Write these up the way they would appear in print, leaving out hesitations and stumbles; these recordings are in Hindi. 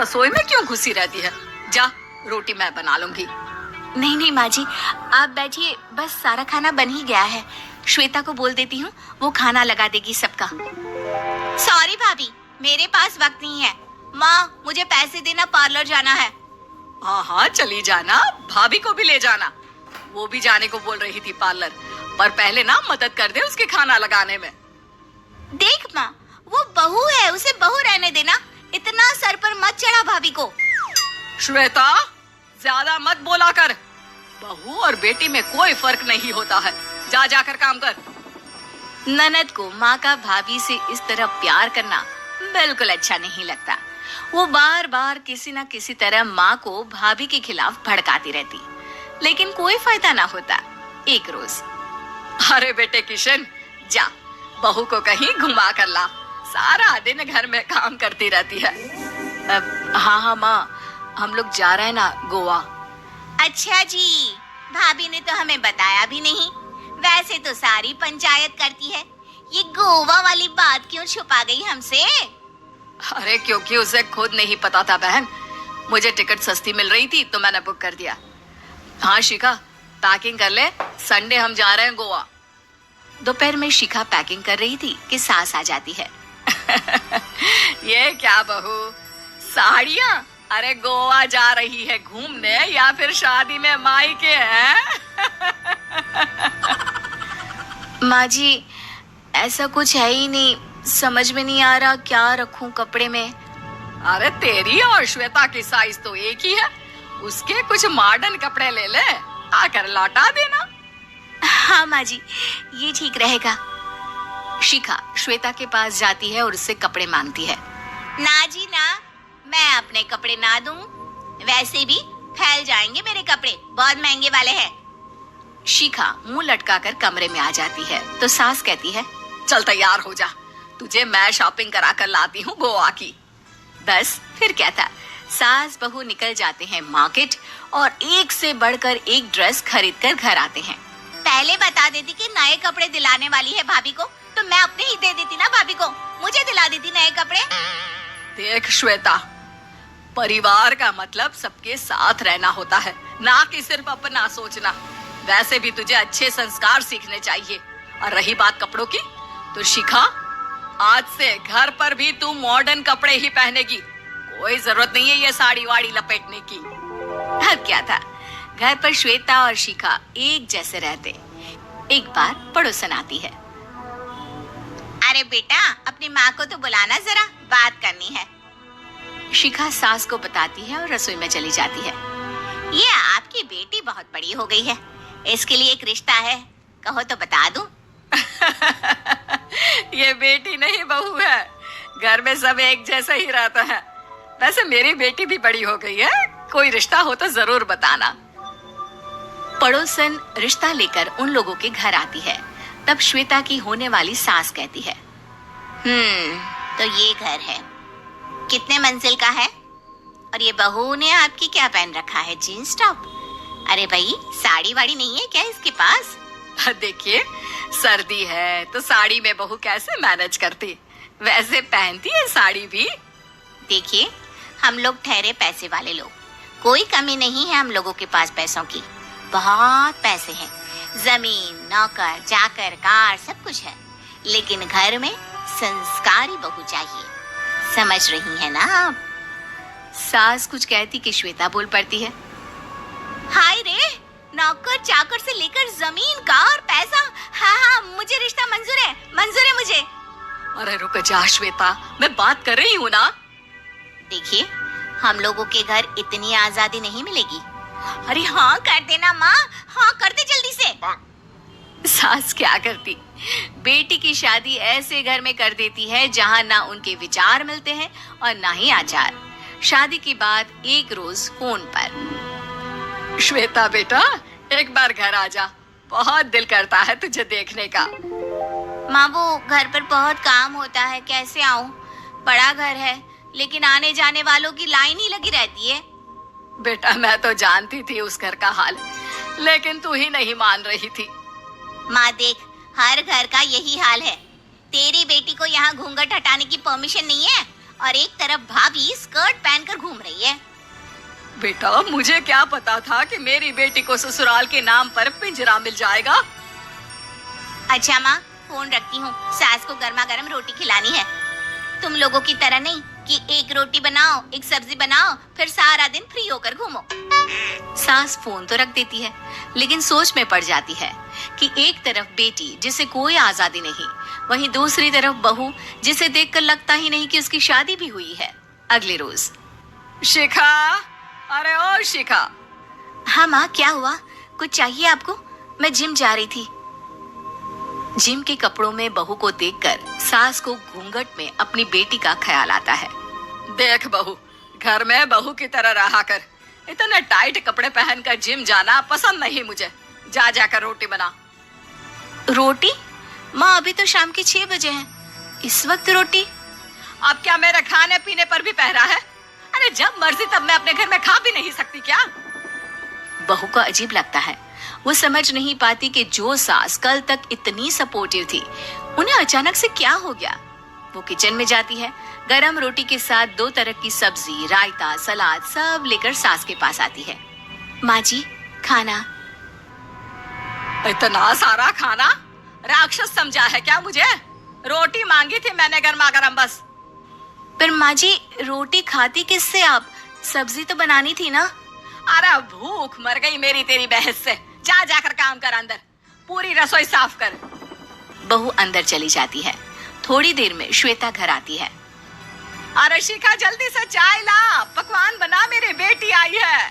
रसोई में क्यों घुसी रहती है? जा, रोटी मैं बना लूंगी। नहीं नहीं माँ जी, आप बैठिए, बस सारा खाना बन ही गया है। श्वेता को बोल देती हूँ, वो खाना लगा देगी सबका। सॉरी भाभी, मेरे पास वक्त नहीं है। माँ, मुझे पैसे देना, पार्लर जाना है। हाँ हाँ चली जाना, भाभी को भी ले जाना। वो भी जाने को बोल रही थी पार्लर, पर पहले ना मदद कर दे उसके खाना लगाने में। देख माँ, वो बहू है, उसे बहू रहने देना। इतना सर पर मत चढ़ा भाभी को। श्वेता, ज्यादा मत बोला कर। बहू और बेटी में कोई फर्क नहीं होता है। जा जाकर काम कर। ननद को माँ का भाभी से इस तरह प्यार करना बिल्कुल अच्छा नहीं लगता। वो बार बार किसी न किसी तरह माँ को भाभी के खिलाफ भड़काती रहती, लेकिन कोई फायदा ना होता। एक रोज, अरे बेटे किशन, जा बहू को कहीं घुमा कर ला। सारा दिन घर में काम करती रहती है। हाँ हाँ माँ, हम लोग जा रहे हैं ना गोवा। अच्छा जी, भाभी ने तो हमें बताया भी नहीं। वैसे तो सारी पंचायत करती है, ये गोवा वाली बात क्यों छुपा गई हमसे? अरे क्योंकि उसे खुद नहीं पता था बहन। मुझे टिकट सस्ती मिल रही थी तो मैंने बुक कर दिया। हाँ शिखा, पैकिंग कर ले, संडे हम जा रहे हैं गोवा। दोपहर में शिखा पैकिंग कर रही थी कि सास आ जाती है। ये क्या बहू, साड़ियाँ? अरे गोवा जा रही है घूमने या फिर शादी में मायके हैं? माँ जी, ऐसा कुछ है ही नहीं, समझ में नहीं आ रहा क्या रखूं कपड़े में। अरे तेरी और श्वेता की साइज तो एक ही है, उसके कुछ मॉडर्न कपड़े ले ले, आकर लौटा देना। हाँ माँ जी, ये ठीक रहेगा। शिखा श्वेता के पास जाती है और उससे कपड़े मांगती है। ना जी ना, मैं अपने कपड़े ना दूं, वैसे भी फैल जाएंगे मेरे कपड़े, बहुत महंगे वाले हैं। शिखा मुंह लटकाकर कमरे में आ जाती है तो सास कहती है, चल तैयार हो जा, तुझे मैं शॉपिंग करा कर लाती हूँ गोवा की। बस फिर क्या था, सास बहू निकल जाते हैं मार्केट और एक से बढ़कर एक ड्रेस खरीद कर घर आते हैं। पहले बता देती कि नए कपड़े दिलाने वाली है भाभी को, तो मैं अपने ही दे देती ना भाभी को, मुझे दिला देती नए कपड़े। देख श्वेता, परिवार का मतलब सबके साथ रहना होता है, ना कि सिर्फ अपना सोचना। वैसे भी तुझे अच्छे संस्कार सीखने चाहिए। और रही बात कपड़ों की, तो शिखा, आज से घर पर भी तू मॉडर्न कपड़े ही पहनेगी। कोई जरूरत नहीं है ये साड़ी वाड़ी लपेटने की। अब क्या था, घर पर श्वेता और शिखा एक जैसे रहते। एक बार पड़ोसन आती है। अरे बेटा, अपनी माँ को तो बुलाना जरा, बात करनी है। शिखा सास को बताती है और रसोई में चली जाती है। ये आपकी बेटी बहुत बड़ी हो गई है, इसके लिए एक रिश्ता है, कहो तो बता दूं। ये बेटी नहीं बहू है, घर में सब एक जैसा ही रहता है। वैसे मेरी बेटी भी बड़ी हो गई है, कोई रिश्ता हो तो जरूर बताना। पड़ोसन रिश्ता लेकर उन लोगों के घर आती है। तब श्वेता की होने वाली सास कहती है, तो ये घर है, कितने मंजिल का है? और ये बहू ने आपकी क्या पहन रखा है, जीन्स टॉप? अरे भाई, साड़ी वाड़ी नहीं है क्या इसके पास? देखिए, सर्दी है तो साड़ी में बहू कैसे मैनेज करती, वैसे पहनती है साड़ी भी। देखिए, हम लोग ठहरे पैसे वाले लोग, कोई कमी नहीं है हम लोगों के पास पैसों की, बहुत पैसे हैं, जमीन, नौकर चाकर, कार, सब कुछ है, लेकिन घर में संस्कारी बहू चाहिए, समझ रही है ना आप? सास कुछ कहती कि श्वेता बोल पड़ती है, हाय रे, नौकर चाकर से लेकर जमीन, कार, पैसा, हाँ, मुझे रिश्ता मंजूर है मुझे। अरे रुक जा श्वेता, मैं बात कर रही हूँ ना। देखिए, हम लोगों के घर इतनी आजादी नहीं मिलेगी। अरे हाँ कर देना माँ, हाँ कर दे जल्दी से। सास क्या करती, बेटी की शादी ऐसे घर में कर देती है जहाँ ना उनके विचार मिलते हैं और ना ही आचार। शादी के बाद एक रोज फोन पर, श्वेता बेटा, एक बार घर आ जा, बहुत दिल करता है तुझे देखने का। माँ, वो घर पर बहुत काम होता है, कैसे आऊँ? बड़ा घर है, लेकिन आने जाने वालों की लाइन ही लगी रहती है। बेटा, मैं तो जानती थी उस घर का हाल, लेकिन तू ही नहीं मान रही थी। माँ देख, हर घर का यही हाल है। तेरी बेटी को यहाँ घूंघट हटाने की परमिशन नहीं है और एक तरफ भाभी स्कर्ट पहनकर घूम रही है। बेटा मुझे क्या पता था कि मेरी बेटी को ससुराल के नाम पर पिंजरा मिल जाएगा। अच्छा माँ, फोन रखती हूँ, सास को गर्मा गर्म रोटी खिलानी है। तुम लोगों की तरह नहीं कि एक रोटी बनाओ, एक सब्जी बनाओ, फिर सारा दिन फ्री होकर घूमो। सास फोन तो रख देती है, लेकिन सोच में पड़ जाती है कि एक तरफ बेटी जिसे कोई आजादी नहीं, वहीं दूसरी तरफ बहू जिसे देखकर लगता ही नहीं कि उसकी शादी भी हुई है। अगले रोज। शिखा, अरे ओ शिखा। हाँ माँ, क्या हुआ? कुछ चाहिए आपको? मैं जिम जा रही थी। जिम के कपड़ों में बहू को देखकर सास को घूंघट में अपनी बेटी का ख्याल आता है। देख बहू, घर में बहू की तरह रहा कर। इतने टाइट कपड़े पहनकर जिम जाना पसंद नहीं मुझे। जा जाकर रोटी बना। रोटी? माँ अभी तो शाम के 6 बजे हैं, इस वक्त रोटी? अब क्या मेरे खाने पीने पर भी पहरा है? अरे जब मर्जी तब मैं अपने घर में खा भी नहीं सकती क्या? बहू को अजीब लगता है। वो समझ नहीं पाती कि जो सास कल तक इतनी सपोर्टिव थी, उन्हें अचानक से क्या हो गया। वो किचन में जाती है, गरम रोटी के साथ 2 तरह की सब्जी, रायता, सलाद सब लेकर सास के पास आती है। माँ जी, खाना। इतना सारा खाना? राक्षस समझा है क्या मुझे? रोटी मांगी थी मैंने गर्मा गर्म बस। पर माँ जी, रोटी खाती किससे आप? सब्जी तो बनानी थी ना। अरे भूख मर गई मेरी तेरी बहस से। जा जाकर काम कर, अंदर पूरी रसोई साफ कर। बहू अंदर चली जाती है। थोड़ी देर में श्वेता घर आती है। अरे शिखा, जल्दी से चाय ला, पकवान बना, मेरी बेटी आई है।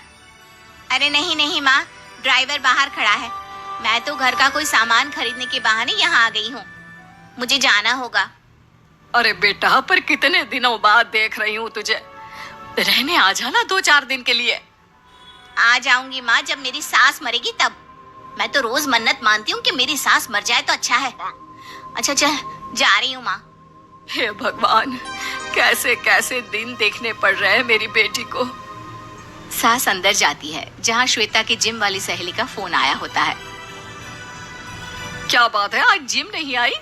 अरे नहीं नहीं माँ, ड्राइवर बाहर खड़ा है। मैं तो घर का कोई सामान खरीदने के बहाने यहाँ आ गई हूँ, मुझे जाना होगा। अरे बेटा, पर कितने दिनों बाद देख रही हूँ तुझे। रहने आ जाना 2-4 दिन के लिए। आ जाऊंगी माँ, जब मेरी सास मरेगी तब। मैं तो रोज मन्नत मानती हूँ कि मेरी सास मर जाए तो अच्छा है। अच्छा चल, जा रही हूँ माँ। हे भगवान, कैसे कैसे दिन देखने पड़ रहे हैं मेरी बेटी को। सास अंदर जाती है, जहाँ श्वेता की जिम वाली सहेली का फोन आया होता है। क्या बात है, आज जिम नहीं आई?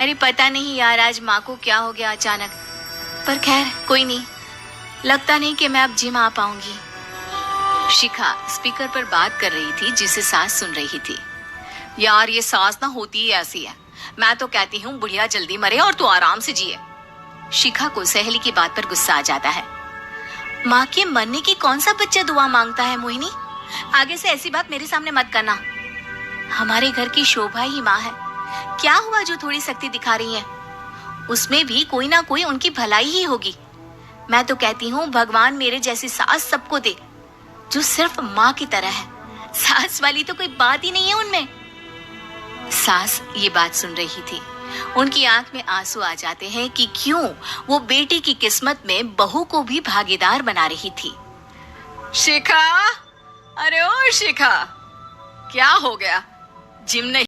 अरे पता नहीं यार, आज माँ को क्या हो गया अचानक। पर खैर कोई नहीं, लगता नहीं कि मैं अब जिम आ पाऊंगी। शिखा स्पीकर पर बात कर रही थी, जिसे सास सुन रही थी। यार ये सास ना होती ही ऐसी है। मैं तो कहती हूँ बुढ़िया जल्दी मरे और तू आराम से जिए। शिखा को सहेली की बात पर गुस्सा आ जाता है। माँ के मरने की कौन सा बच्चा दुआ मांगता है मोहिनी? आगे से ऐसी बात मेरे सामने मत करना। हमारे घर की शोभा ही माँ है। क्या हुआ जो थोड़ी सख्ती दिखा रही है? उसमें भी कोई ना कोई उनकी भलाई ही होगी। मैं तो कहती हूँ भगवान मेरे जैसी सास सबको दे, जो सिर्फ माँ की तरह है। सास वाली तो कोई बात ही नहीं है उनमें। सास ये बात सुन रही थी। उनकी आंख में आंसू आ जाते हैं कि क्यों वो बेटी की किस्मत में बहू को भी भागीदार बना रही थी। शिखा, अरे ओ शिखा, क्या हो गया? जिम नहीं